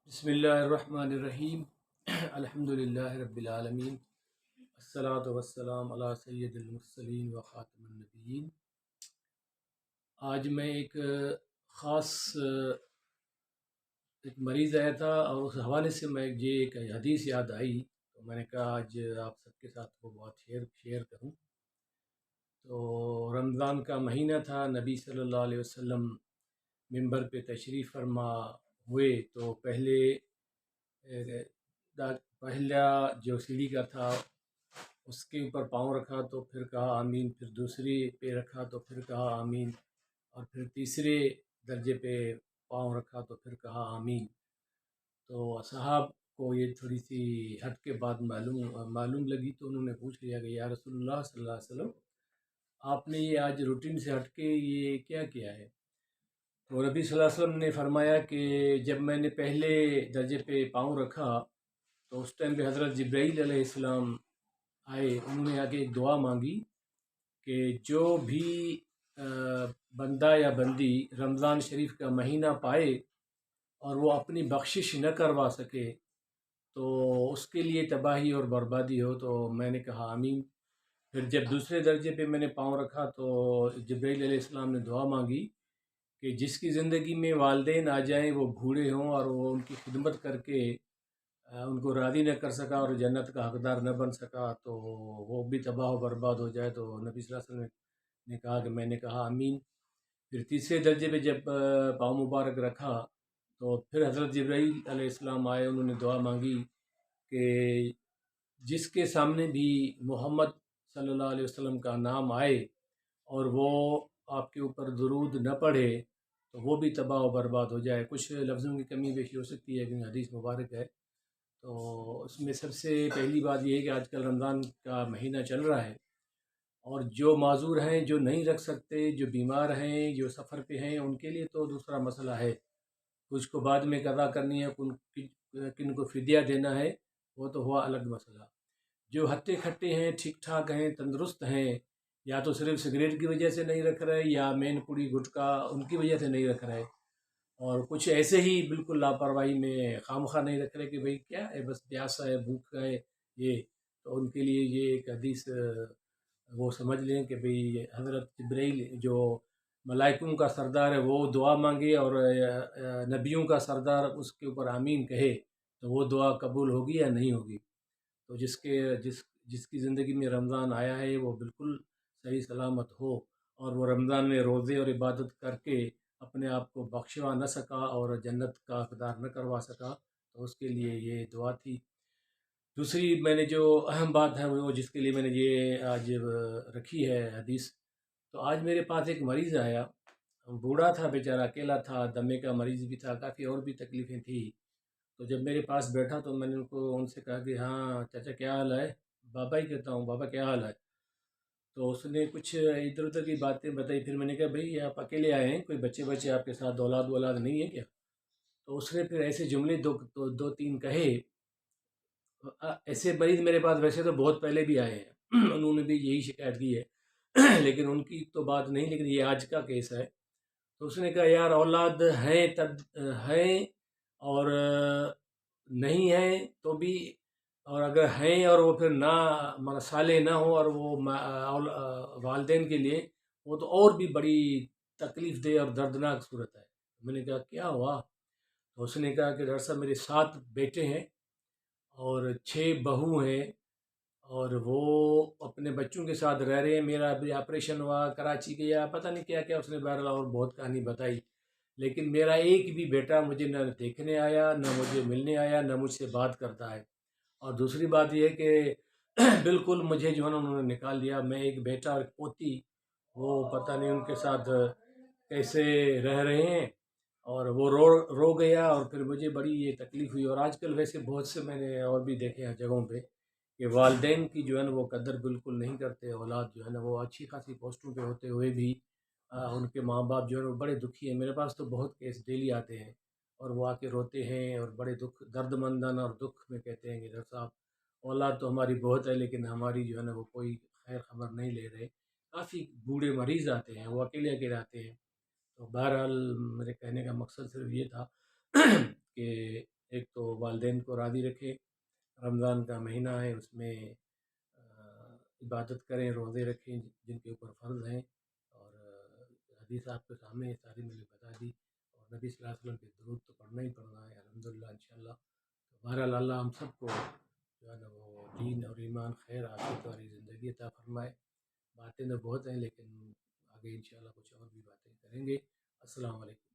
بسم اللہ الرحمن الرحیم الحمد للہ رب العالمین الصلاۃ والسلام علی سید المرسلین و خاتم النبیین۔ آج میں ایک خاص ایک مریض آیا تھا اور اس حوالے سے میں ایک حدیث یاد آئی، تو میں نے کہا آج آپ سب کے ساتھ وہ بات شیئر کروں۔ تو رمضان کا مہینہ تھا، نبی صلی اللہ علیہ وسلم ممبر پہ تشریف فرما ہوئے تو پہلا جو سیڑھی کا تھا اس کے اوپر پاؤں رکھا تو پھر کہا آمین، پھر دوسری پہ رکھا تو پھر کہا آمین، اور پھر تیسرے درجے پہ پاؤں رکھا تو پھر کہا آمین۔ تو اصحاب کو یہ تھوڑی سی ہٹ کے بات معلوم لگی، تو انہوں نے پوچھ لیا کہ یا رسول اللہ صلی اللہ علیہ وسلم، آپ نے یہ آج روٹین سے ہٹ کے یہ کیا کیا ہے؟ تو نبی صلی اللہ علیہ وسلم نے فرمایا کہ جب میں نے پہلے درجے پہ پاؤں رکھا تو اس ٹائم پہ حضرت جبرائیل علیہ السلام آئے، انہوں نے آگے ایک دعا مانگی کہ جو بھی بندہ یا بندی رمضان شریف کا مہینہ پائے اور وہ اپنی بخشش نہ کروا سکے تو اس کے لیے تباہی اور بربادی ہو۔ تو میں نے کہا آمین۔ پھر جب دوسرے درجے پہ میں نے پاؤں رکھا تو جبرائیل علیہ السلام نے دعا مانگی کہ جس کی زندگی میں والدین آ جائیں، وہ بوڑھے ہوں اور وہ ان کی خدمت کر کے ان کو راضی نہ کر سکا اور جنت کا حقدار نہ بن سکا تو وہ بھی تباہ و برباد ہو جائے۔ تو نبی صلی اللہ علیہ وسلم نے کہا کہ میں نے کہا آمین۔ پھر تیسرے درجے پہ جب پاؤں مبارک رکھا تو پھر حضرت جبرائیل علیہ السلام آئے، انہوں نے دعا مانگی کہ جس کے سامنے بھی محمد صلی اللہ علیہ وسلم کا نام آئے اور وہ آپ کے اوپر درود نہ پڑھے تو وہ بھی تباہ و برباد ہو جائے۔ کچھ لفظوں کی کمی بیشی ہو سکتی ہے لیکن حدیث مبارک ہے۔ تو اس میں سب سے پہلی بات یہ ہے کہ آج کل رمضان کا مہینہ چل رہا ہے اور جو معذور ہیں، جو نہیں رکھ سکتے، جو بیمار ہیں، جو سفر پہ ہیں، ان کے لیے تو دوسرا مسئلہ ہے، کچھ کو بعد میں قضا کرنی ہے، کن کو فدیہ دینا ہے، وہ تو ہوا الگ مسئلہ۔ جو ہٹے کھٹے ہیں، ٹھیک ٹھاک ہیں، تندرست ہیں، یا تو صرف سگریٹ کی وجہ سے نہیں رکھ رہے یا مین پوڑی گٹکا ان کی وجہ سے نہیں رکھ رہے، اور کچھ ایسے ہی بالکل لاپرواہی میں خواہ نہیں رکھ رہے کہ بھئی کیا ہے، بس پیاسا ہے، بھوک ہے یہ، تو ان کے لیے یہ ایک حدیث وہ سمجھ لیں کہ بھئی حضرت جبرائیل جو ملائکوں کا سردار ہے وہ دعا مانگے اور نبیوں کا سردار اس کے اوپر آمین کہے تو وہ دعا قبول ہوگی یا نہیں ہوگی۔ تو جس کی زندگی میں رمضان آیا ہے وہ بالکل صحیح سلامت ہو اور وہ رمضان میں روزے اور عبادت کر کے اپنے آپ کو بخشوا نہ سکا اور جنت کا حقدار نہ کروا سکا تو اس کے لیے یہ دعا تھی۔ دوسری میں نے جو اہم بات ہے وہ جس کے لیے میں نے یہ آج رکھی ہے حدیث، تو آج میرے پاس ایک مریض آیا، بوڑھا تھا بیچارہ، اکیلا تھا، دمے کا مریض بھی تھا، کافی اور بھی تکلیفیں تھیں۔ تو جب میرے پاس بیٹھا تو میں نے ان سے کہا کہ ہاں چاچا کیا حال ہے؟ بابا ہی کہتا ہوں، بابا کیا حال ہے؟ تو اس نے کچھ ادھر ادھر کی باتیں بتائی۔ پھر میں نے کہا بھئی آپ اکیلے آئے ہیں، کوئی بچے آپ کے ساتھ اولاد نہیں ہے کیا؟ تو اس نے پھر ایسے جملے دو تین کہے۔ ایسے مریض میرے پاس ویسے تو بہت پہلے بھی آئے ہیں، انہوں نے بھی یہی شکایت کی ہے لیکن ان کی تو بات نہیں، لیکن یہ آج کا کیس ہے۔ تو اس نے کہا یار اولاد ہیں اور نہیں ہیں تو بھی، اور اگر ہیں اور وہ پھر نہ صالح نہ ہو اور وہ والدین کے لیے وہ تو اور بھی بڑی تکلیف دہ اور دردناک صورت ہے۔ میں نے کہا کیا ہوا؟ تو اس نے کہا کہ ڈاکٹر صاحب میرے 7 بیٹے ہیں اور 6 بہو ہیں اور وہ اپنے بچوں کے ساتھ رہ رہے ہیں، میرا ابھی آپریشن ہوا، کراچی گیا، پتہ نہیں کیا کیا اس نے بہرحال اور بہت کہانی بتائی، لیکن میرا ایک بھی بیٹا مجھے نہ دیکھنے آیا، نہ مجھے ملنے آیا، نہ مجھ سے بات کرتا ہے۔ اور دوسری بات یہ ہے کہ بالکل مجھے جو ہے نا انہوں نے نکال دیا، میں ایک بیٹا اور ایک پوتی، وہ پتہ نہیں ان کے ساتھ کیسے رہ رہے ہیں، اور وہ رو گیا اور پھر مجھے بڑی یہ تکلیف ہوئی۔ اور آج کل ویسے بہت سے میں نے اور بھی دیکھے ہیں جگہوں پہ کہ والدین کی جو ہے نا وہ قدر بالکل نہیں کرتے، اولاد جو ہے نا وہ اچھی خاصی پوسٹوں پہ ہوتے ہوئے بھی ان کے ماں باپ جو ہے وہ بڑے دکھی ہیں۔ میرے پاس تو بہت کیس ڈیلی آتے ہیں اور وہ آ کے روتے ہیں اور بڑے درد مندانہ اور دکھ میں کہتے ہیں کہ ڈاکٹر صاحب اولاد تو ہماری بہت ہے لیکن ہماری جو ہے نا وہ کوئی خیر خبر نہیں لے رہے۔ کافی بوڑھے مریض آتے ہیں، وہ اکیلے آتے ہیں۔ تو بہرحال میرے کہنے کا مقصد صرف یہ تھا کہ ایک تو والدین کو راضی رکھے، رمضان کا مہینہ ہے، اس میں عبادت کریں، روزے رکھیں جن کے اوپر فرض ہیں، اور حدیث آپ کے سامنے ساری میں نے بتا دی، اور نبی صلی اللہ علیہ وسلم پہ درود تو پڑھنا ہی پڑھنا ہے الحمدللہ انشاءاللہ۔ تو بہرحال اللہ ہم سب کو جو ہے نا وہ دین اور ایمان، خیر عافیت والی زندگی عطا فرمائے۔ باتیں تو بہت ہیں لیکن آگے انشاءاللہ کچھ اور بھی باتیں کریں گے۔ السلام علیکم۔